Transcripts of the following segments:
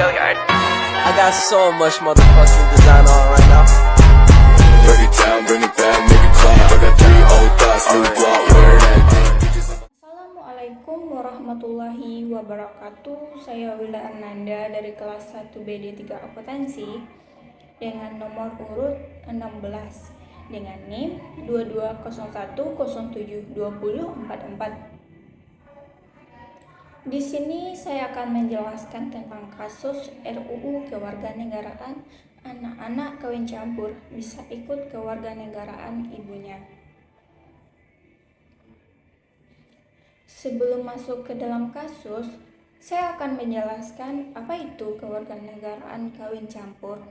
I got so much motherfucking design on right now. Break it down, bring it back, make it clap. I got 3 old thoughts, new block, wear that thing. Assalamualaikum warahmatullahi wabarakatuh. Saya Wila Ananda dari kelas 1 BD 3 Akuntansi dengan nomor urut 16 dengan NIM 2201072044. Di sini saya akan menjelaskan tentang kasus RUU Kewarganegaraan anak-anak kawin campur bisa ikut kewarganegaraan ibunya. Sebelum masuk ke dalam kasus, saya akan menjelaskan apa itu kewarganegaraan kawin campur.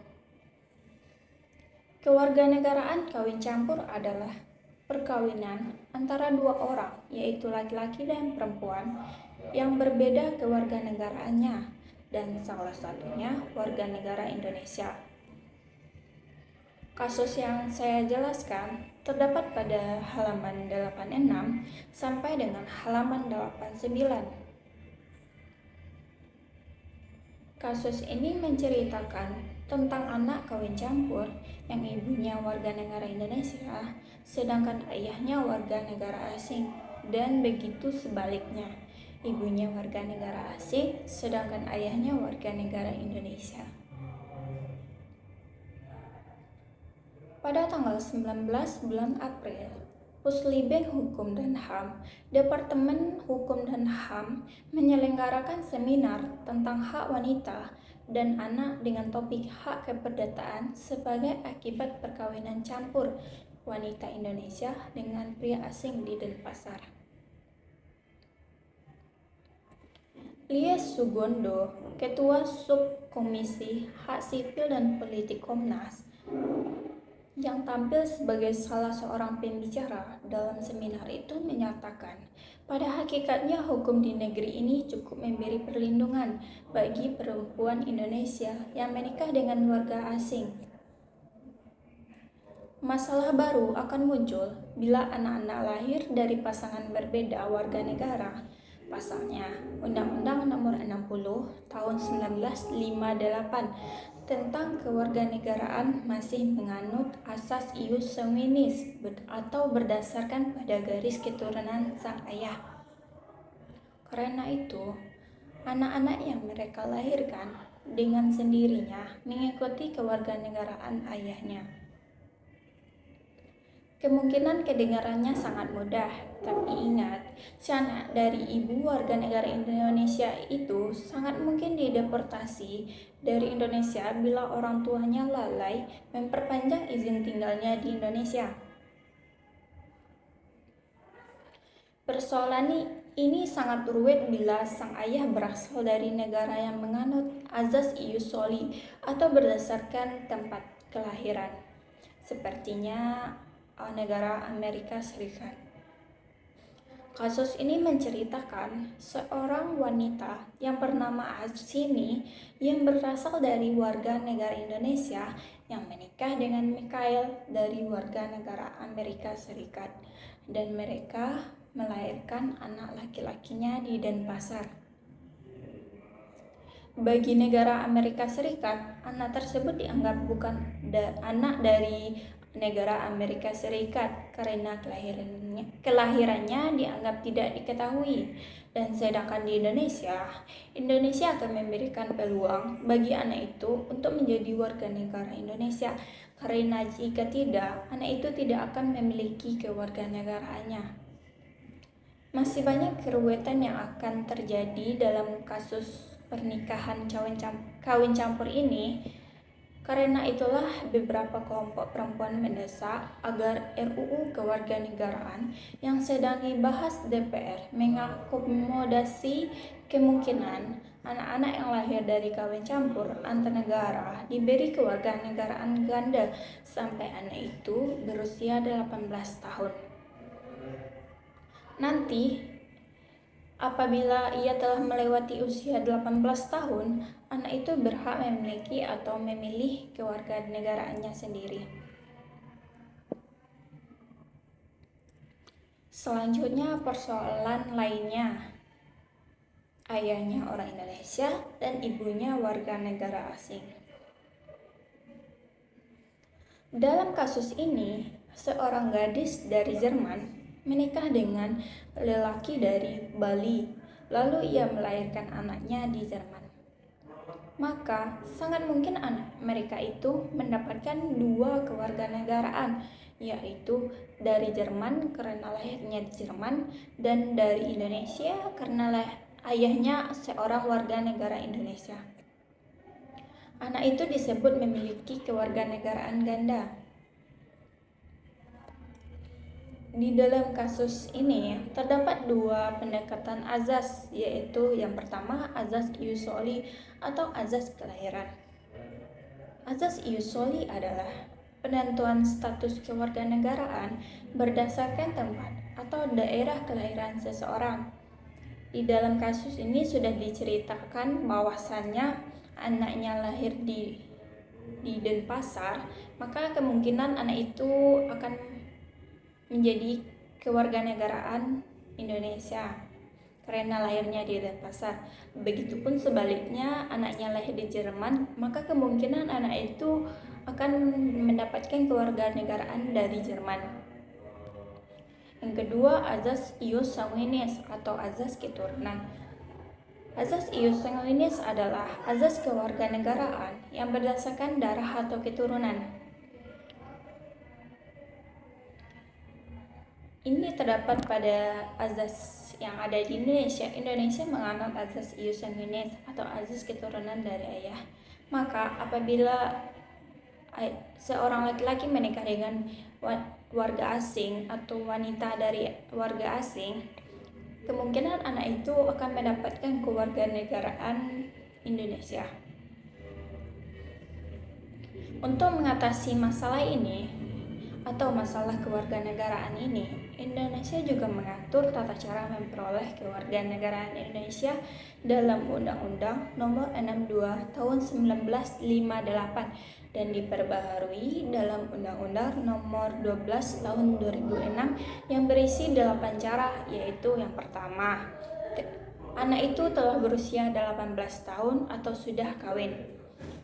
Kewarganegaraan kawin campur adalah perkawinan antara dua orang, yaitu laki-laki dan perempuan, yang berbeda kewarganegaraannya dan salah satunya warga negara Indonesia. Kasus yang saya jelaskan terdapat pada halaman 86 sampai dengan halaman 89. Kasus ini menceritakan tentang anak kawin campur yang ibunya warga negara Indonesia sedangkan ayahnya warga negara asing, dan begitu sebaliknya, ibunya warga negara asing sedangkan ayahnya warga negara Indonesia. Pada tanggal 19 bulan April, Puslibeng Hukum dan HAM, Departemen Hukum dan HAM menyelenggarakan seminar tentang hak wanita dan anak dengan topik hak keperdataan sebagai akibat perkawinan campur wanita Indonesia dengan pria asing di Denpasar. Lies Sugondo, Ketua Subkomisi Hak Sipil dan Politik Komnas, yang tampil sebagai salah seorang pembicara dalam seminar itu menyatakan, pada hakikatnya hukum di negeri ini cukup memberi perlindungan bagi perempuan Indonesia yang menikah dengan warga asing. Masalah baru akan muncul bila anak-anak lahir dari pasangan berbeda warga negara. Pasalnya, Undang-Undang Nomor 60 Tahun 1958 tentang kewarganegaraan masih menganut asas ius sanguinis atau berdasarkan pada garis keturunan sang ayah. Karena itu, anak-anak yang mereka lahirkan dengan sendirinya mengikuti kewarganegaraan ayahnya. Kemungkinan kedengarannya sangat mudah, tapi ingat, si anak dari ibu warga negara Indonesia itu sangat mungkin dideportasi dari Indonesia bila orang tuanya lalai memperpanjang izin tinggalnya di Indonesia. Persoalan ini sangat rumit bila sang ayah berasal dari negara yang menganut azas ius soli atau berdasarkan tempat kelahiran. Sepertinya negara Amerika Serikat. Kasus ini menceritakan seorang wanita yang bernama Arsini yang berasal dari warga negara Indonesia yang menikah dengan Mikhail dari warga negara Amerika Serikat, dan mereka melahirkan anak laki-lakinya di Denpasar. Bagi negara Amerika Serikat, anak tersebut dianggap bukan anak dari negara Amerika Serikat karena kelahirannya dianggap tidak diketahui, dan sedangkan di Indonesia akan memberikan peluang bagi anak itu untuk menjadi warga negara Indonesia, karena jika tidak, anak itu tidak akan memiliki kewarganegaraannya. Masih banyak keruwetan yang akan terjadi dalam kasus pernikahan kawin campur ini. Karena itulah beberapa kelompok perempuan mendesak agar RUU Kewarganegaraan yang sedang dibahas DPR mengakomodasi kemungkinan anak-anak yang lahir dari kawin campur antar negara diberi kewarganegaraan ganda sampai anak itu berusia 18 tahun. Nanti, apabila ia telah melewati usia 18 tahun, anak itu berhak memiliki atau memilih kewarganegaraannya sendiri. Selanjutnya, persoalan lainnya ayahnya orang Indonesia dan ibunya warga negara asing. Dalam kasus ini, seorang gadis dari Jerman menikah dengan lelaki dari Bali, lalu ia melahirkan anaknya di Jerman. Maka sangat mungkin anak mereka itu mendapatkan dua kewarganegaraan, yaitu dari Jerman karena lahirnya di Jerman dan dari Indonesia karena ayahnya seorang warga negara Indonesia. Anak itu disebut memiliki kewarganegaraan ganda. Di dalam kasus ini terdapat dua pendekatan azas, yaitu yang pertama azas ius soli atau azas kelahiran. Azas ius soli adalah penentuan status kewarganegaraan berdasarkan tempat atau daerah kelahiran seseorang. Di dalam kasus ini sudah diceritakan bahwasannya anaknya lahir di Denpasar, maka kemungkinan anak itu akan menjadi kewarganegaraan Indonesia karena lahirnya di Denpasar. Begitupun sebaliknya, anaknya lahir di Jerman, maka kemungkinan anak itu akan mendapatkan kewarganegaraan dari Jerman. Yang kedua, azas ius sanguinis atau azas keturunan. Azas ius sanguinis adalah azas kewarganegaraan yang berdasarkan darah atau keturunan. Ini terdapat pada azas yang ada di Indonesia. Indonesia menganut azas ius sanguinis atau azas keturunan dari ayah. Maka apabila seorang laki-laki menikah dengan warga asing atau wanita dari warga asing, kemungkinan anak itu akan mendapatkan kewarganegaraan Indonesia. Untuk mengatasi masalah ini atau masalah kewarganegaraan ini, Indonesia juga mengatur tata cara memperoleh kewarganegaraan Indonesia dalam Undang-Undang Nomor 62 Tahun 1958 dan diperbaharui dalam Undang-Undang Nomor 12 Tahun 2006 yang berisi 8 cara, yaitu yang pertama, anak itu telah berusia 18 tahun atau sudah kawin.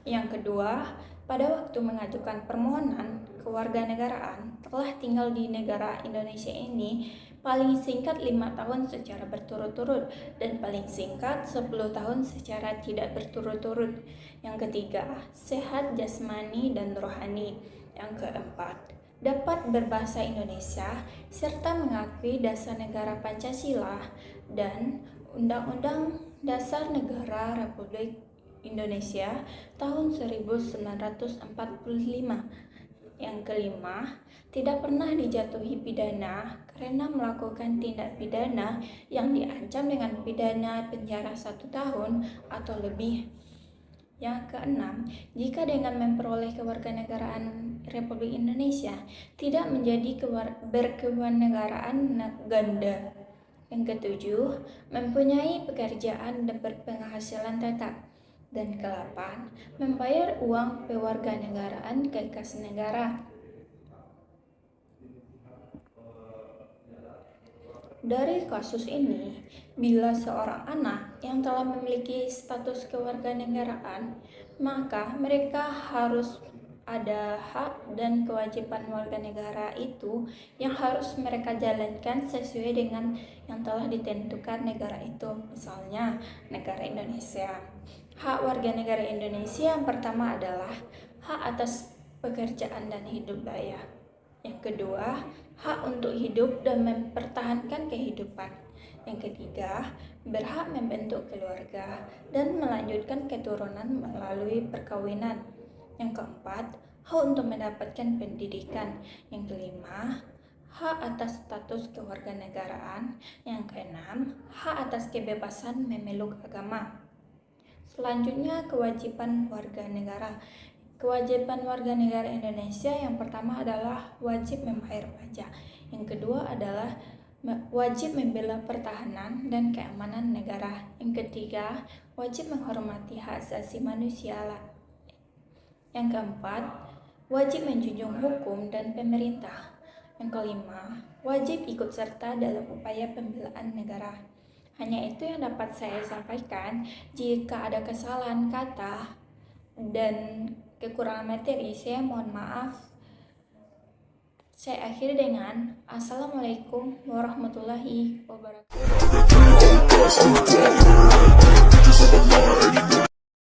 Yang kedua, pada waktu mengajukan permohonan kewarganegaraan telah tinggal di negara Indonesia ini paling singkat 5 tahun secara berturut-turut dan paling singkat 10 tahun secara tidak berturut-turut. Yang ketiga, sehat jasmani dan rohani. Yang keempat, dapat berbahasa Indonesia serta mengakui dasar negara Pancasila dan Undang-Undang Dasar Negara Republik Indonesia tahun 1945. Yang kelima, tidak pernah dijatuhi pidana karena melakukan tindak pidana yang diancam dengan pidana penjara 1 tahun atau lebih. Yang keenam, jika dengan memperoleh kewarganegaraan Republik Indonesia tidak menjadi berkewarganegaraan ganda. Yang ketujuh, mempunyai pekerjaan dan berpenghasilan tetap. Dan ke-8, membayar uang kewarganegaraan ke kas negara. Dari kasus ini, bila seorang anak yang telah memiliki status kewarganegaraan, maka mereka harus ada hak dan kewajiban warga negara itu yang harus mereka jalankan sesuai dengan yang telah ditentukan negara itu. Misalnya, negara Indonesia. Hak warga negara Indonesia yang pertama adalah hak atas pekerjaan dan hidup layak. Yang kedua, hak untuk hidup dan mempertahankan kehidupan. Yang ketiga, berhak membentuk keluarga dan melanjutkan keturunan melalui perkawinan. Yang keempat, hak untuk mendapatkan pendidikan. Yang kelima, hak atas status kewarganegaraan. Yang keenam, hak atas kebebasan memeluk agama. Selanjutnya, kewajiban warga negara. Kewajiban warga negara Indonesia yang pertama adalah wajib membayar pajak. Yang kedua adalah wajib membela pertahanan dan keamanan negara. Yang ketiga, wajib menghormati hak asasi manusia. Yang keempat, wajib menjunjung hukum dan pemerintah. Yang kelima, wajib ikut serta dalam upaya pembelaan negara. Hanya itu yang dapat saya sampaikan. Jika ada kesalahan kata dan kekurangan materi, saya mohon maaf. Saya akhiri dengan Assalamualaikum warahmatullahi wabarakatuh.